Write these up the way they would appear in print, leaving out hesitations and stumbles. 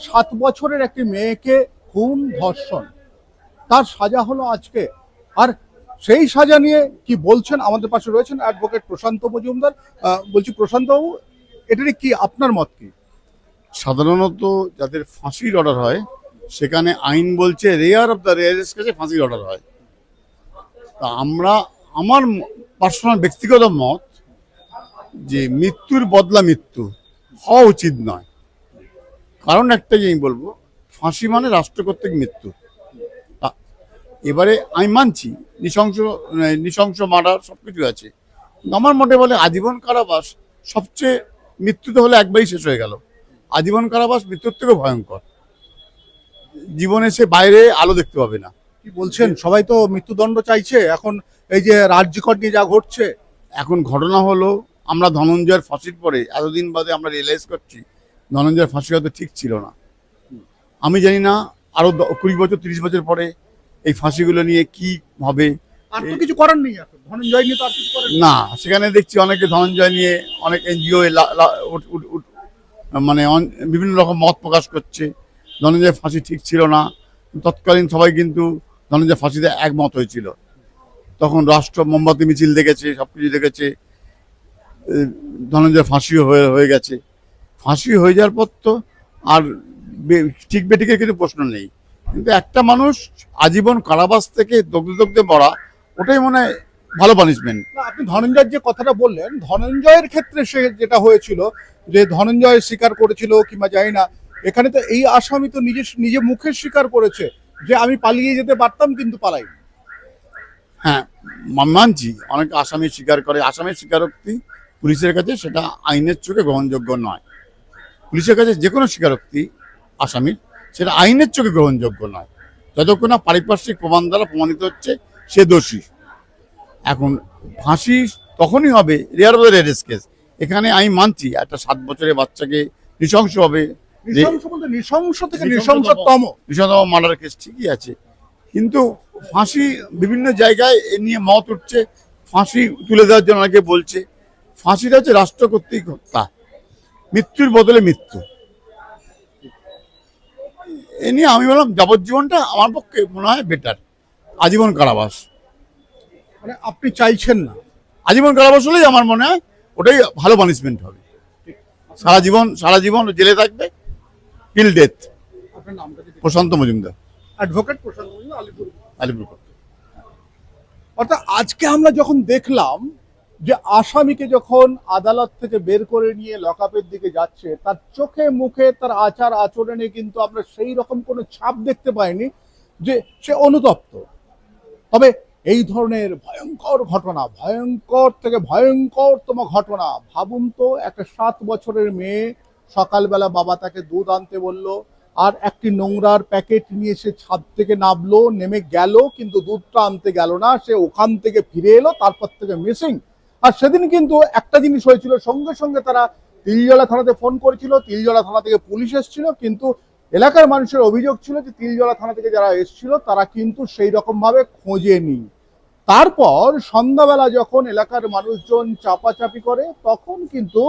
7 বছরের একটি মেয়েকে খুন ধর্ষণ, তার সাজা হলো আজকে। আর সেই সাজা নিয়ে কি বলছেন, আমাদের পাশে রয়েছেন অ্যাডভোকেট প্রশান্ত মজুমদার। বলছি প্রশান্ত বাবু, এটার কি আপনার মত কি? সাধারণত যাদের ফাঁসির অর্ডার হয় সেখানে আইন বলছে রেয়ার অফ দ্য রেয়ারেস্ট কেসে ফাঁসির অর্ডার হয়। তা আমার পার্সোনাল ব্যক্তিগত মত যে মৃত্যুর বদলা মৃত্যু হওয়া উচিত নয়। কারণ একটাই আমি বলবো, ফাঁসি মানে রাষ্ট্র কর্তৃক মৃত্যু। এবারে আমি মানছি নৃশংস মার্ডার সবকিছু আছে, কিন্তু আমার মতে বলে আজীবন কারাবাস সবচেয়ে, মৃত্যুতে হলে একবারই শেষ হয়ে গেল। আজীবন কারাবাস মৃত্যুর থেকেও ভয়ঙ্কর। জীবনে সে বাইরে আলো দেখতে পাবে না। কি বলছেন, সবাই তো মৃত্যুদণ্ড চাইছে এখন, এই যে রাজ্যকর নিয়ে যা ঘটছে। এখন ঘটনা হলো, আমরা ধনঞ্জয়ের ফাঁসির পরে এতদিন বাদে আমরা রিয়েলাইজ করছি ধনঞ্জয়ের ফাঁসি হয়তো ঠিক ছিল না। আমি জানি না আরো 20 বছর 30 বছর পরে এই ফাঁসিগুলো নিয়ে কি হবে। আর তো কিছু করার নেই, এখন ধনঞ্জয় নিয়ে তো আর কিছু করার নেই। না, সেখানে দেখছি অনেকে ধনঞ্জয় নিয়ে অনেক এনজিও মানে বিভিন্ন রকম মত প্রকাশ করছে ধনঞ্জয় ফাঁসি ঠিক ছিল না। তৎকালীন সবাই কিন্তু ধনঞ্জয় ফাঁসিতে একমত হয়েছিল। তখন রাষ্ট্র মোমবাতি মিছিল দেখেছে, সবকিছু দেখেছে, ধনঞ্জয় ফাঁসিও হয়ে গেছে। ফাঁসি হয়ে যাওয়ার পর তো আর ঠিক বেঠিকের কিছু প্রশ্ন নেই, কিন্তু একটা মানুষ আজীবন কারাবাস থেকে দগ্ধে মরা, ওটাই মনে হয় ভালো পানিশমেন্ট। না, আপনি ধনঞ্জয়ের যে কথাটা বললেন, ধনঞ্জয়ের ক্ষেত্রে সে যেটা হয়েছিল যে ধনঞ্জয় স্বীকার করেছিল কিংবা জানি না, এখানে তো এই আসামি তো নিজে মুখে স্বীকার করেছে যে আমি পালিয়ে যেতে পারতাম কিন্তু পালাই। হ্যাঁ, মানছি অনেক আসামি স্বীকার করে। আসামির স্বীকারোক্তি পুলিশের কাছে সেটা আইনের চোখে গ্রহণযোগ্য নয়। পুলিশের কাছে যে কোনো স্বীকারোক্তি আসামির, সেটা আইনের চোখে গ্রহণযোগ্য নয় যতক্ষণ না পারিপার্শ্বিক প্রমাণ দ্বারা প্রমাণিত হচ্ছে সে দোষী। এখন ফাঁসি তখনই হবে rare of the rarest case. এখানে আমি মানছি একটা 7 বছরের বাচ্চাকে নৃশংসভাবে, নৃশংস থেকে নৃশংসতম মার্ডার কেস ঠিকই আছে, কিন্তু ফাঁসি বিভিন্ন জায়গায় এ নিয়ে মত উঠছে। ফাঁসি তুলে দেওয়ার জন্য অনেকে বলছে ফাঁসিটা হচ্ছে রাষ্ট্র কর্তৃক হত্যা, মৃত্যুর বদলে মৃত্যু। এ নিয়ে আমি বললাম যাবজ্জীবনটা আমার পক্ষে মনে হয় বেটার। আজীবন কারাবাস, মানে আপনি চাইছেন না? আজীবন কারাবাস হলেই আমার মনে হয় ওটাই ভালো পানিশমেন্ট হবে। সারা জীবন জেলে থাকবে, টিল ডেথ। আপনার নামটা? প্রশান্ত মজুমদার, অ্যাডভোকেট প্রশান্ত মজুমদার, আলিপুর। অর্থাৎ আজকে আমরা যখন দেখলাম যে আসামিকে যখন আদালত থেকে বের করে নিয়ে লকআপের দিকে যাচ্ছে, তার চোখে মুখে তার আচার আচরণে কিন্তু আমরা সেই রকম কোনো ছাপ দেখতে পাইনি যে সে অনুতপ্ত। তবে এই ধরনের ভয়ঙ্কর ঘটনা, ভয়ঙ্কর থেকে ভয়ঙ্করতম ঘটনা, ভাবুন তো, একটা 7 বছরের মেয়ে, সকালবেলা বাবা তাকে দুধ আনতে বলল, আর একটি নোংরার প্যাকেট নিয়ে সে ছাদ থেকে নামলো, নেমে গেল, কিন্তু দুধটা আনতে গেল না, সে ওখান থেকে ফিরে এলো, তারপর থেকে মিসিং। আর সেদিন কিন্তু একটা জিনিস হয়েছিল, সঙ্গে সঙ্গে তারা তিলজলা থানাতে ফোন করেছিল, তিলজলা থানা থেকে পুলিশ এসেছিল, কিন্তু এলাকার মানুষের অভিযোগ ছিল যে তিলজলা থানা থেকে যারা এসেছিল তারা কিন্তু সেই রকম ভাবে খোঁজেনি। তারপর সন্ধ্যাবেলা যখন এলাকার মানুষজন চাপাচাপি করে, তখন কিন্তু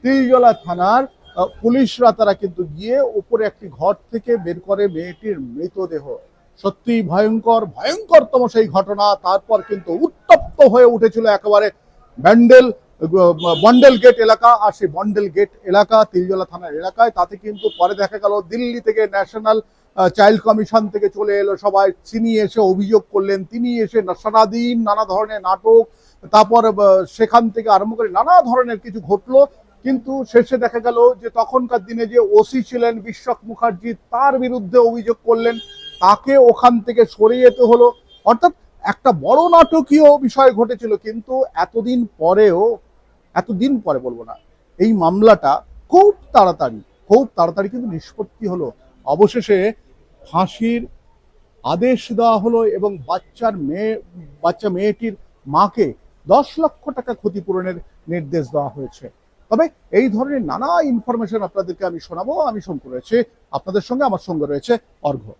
তিলজলা থানার পুলিশরা তারা কিন্তু গিয়ে উপরে একটি ঘর থেকে বের করে মেয়েটির মৃতদেহ। সত্যি ভয়ঙ্কর, ভয়ঙ্করতম সেই ঘটনা। তারপর কিন্তু উত্তপ্ত হয়ে উঠেছিল একেবারে বন্ডেল গেট এলাকা। আর সেই বন্ডেল গেট এলাকা তিলজলা থানার এলাকায়, তাতে কিন্তু পরে দেখা গেল দিল্লি থেকে ন্যাশনাল চাইল্ড কমিশন থেকে চলে এলো সবাই, তিনি এসে অভিযোগ করলেন, তিনি এসে সারাদিন নানা ধরনের নাটক, তারপর সেখান থেকে আরম্ভ করে নানা ধরনের কিছু ঘটলো। কিন্তু শেষে দেখা গেল যে তখনকার দিনে যে ওসি ছিলেন বিশ্বক মুখার্জি, তার বিরুদ্ধে অভিযোগ করলেন, তাকে ওখান থেকে সরিয়ে যেতে হলো। অর্থাৎ একটা বড় নাটকীয় বিষয় ঘটেছিল। কিন্তু এতদিন পরে বলবো না, এই মামলাটা খুব তাড়াতাড়ি কিন্তু নিষ্পত্তি হলো। অবশেষে ফাঁসির আদেশ দেওয়া হলো এবং বাচ্চা মেয়েটির মাকে 10 লক্ষ টাকা ক্ষতিপূরণের নির্দেশ দেওয়া হয়েছে। তবে এই ধরনের নানা ইনফরমেশন আপনাদেরকে আমি শোনাবো। আমি শঙ্কু রয়েছে আপনাদের সঙ্গে, আমার সঙ্গে রয়েছে অর্ঘ্য।